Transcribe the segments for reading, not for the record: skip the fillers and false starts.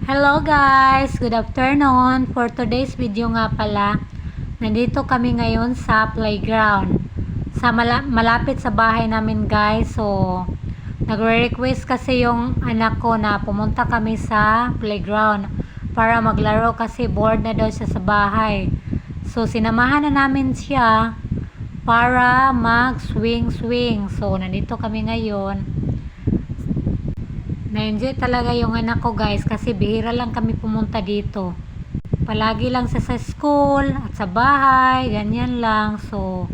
Hello guys! Good afternoon! For today's video nga pala, nandito kami ngayon sa playground. Malapit sa bahay namin guys. So, nagre-request kasi yung anak ko na pumunta kami sa playground para maglaro kasi bored na daw siya sa bahay. So, sinamahan na namin siya para mag-swing. So, nandito kami ngayon. Na-enjoy talaga yung anak ko guys kasi bihira lang kami pumunta dito. Palagi lang sa school at sa bahay, ganyan lang. So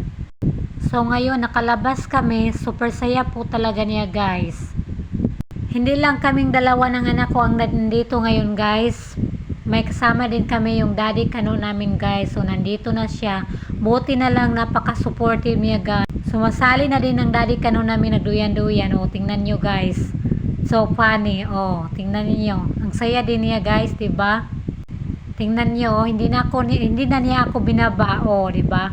ngayon nakalabas kami, super saya po talaga niya guys. Hindi lang kaming dalawa ng anak ko ang nandito ngayon guys. May kasama din kami yung daddy kano namin guys. So nandito na siya. Buti na lang napaka-supportive niya guys. Sumasali na din ng daddy kano namin nagduyan-duyan. O tingnan nyo guys. So funny. Oh, tingnan niyo. Ang saya din niya, guys, 'di ba? Tingnan niyo, hindi na niya ako binaba, oh, 'di ba?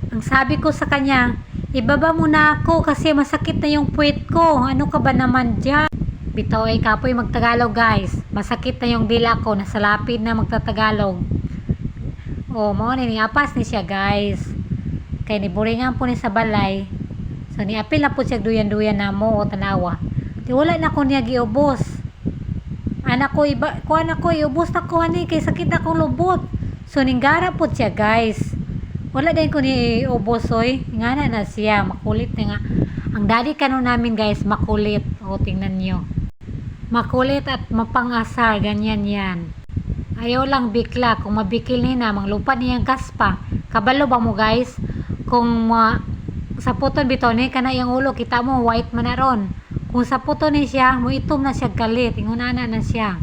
Ang sabi ko sa kanya, ibaba mo na ako kasi masakit na yung puwet ko. Ano ka ba naman diyan? Bitaw ay kapoy magtagalog, guys. Masakit na yung dila ko, nasa lapid na magtatagalog. Oh, mao ni apas ni siya, guys. Kay ni buringan po ni sa balay. So ni apil na po siya duyan-duyan na mo o tanawa. Di wala na ko niya giubos. Anak ko iubos na ko ani kay sakit akong lubot. So ninggara po siya guys. Wala din ko ni ubos oy. Ngana na siya makulit na nga. Ang daddy kano namin guys makulit. O tingnan niyo. Makulit at mapangasar ganyan yan. Ayaw lang bikla. Kung mabikil ni na manglupad niyang kaspa. Kabalo ba mo guys? Kung sa puton bitaw ni kana yung ulo kita mo white man na ron. Kung sa puton ni siya mo itom na siya galit ingunana na siya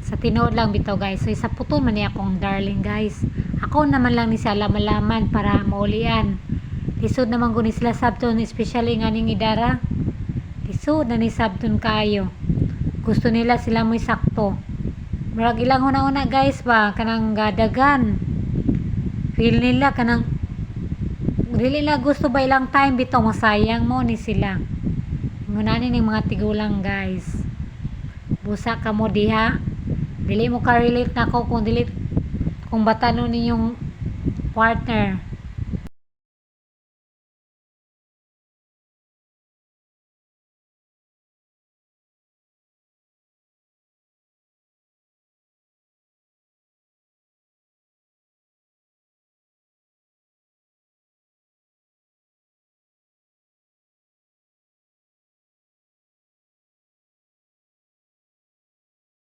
sa tinuod lang bitaw guys. So sa puton man ni akong darling guys. Ako naman lang ni siya laman para maulian. Lisod naman ko ni sila sabton especially nga ning idara. Lisod na ni sabton kayo. Gusto nila sila mo sakto. Murag ilang una guys ba kanang gadagan. Feel nila kanang dili na gusto ba ilang time bitaw masayang mo ni sila. Ngunani ning mga tigulang guys. Busa ka mo diha. Dili mo ka relate nako kung batanon ninyong partner.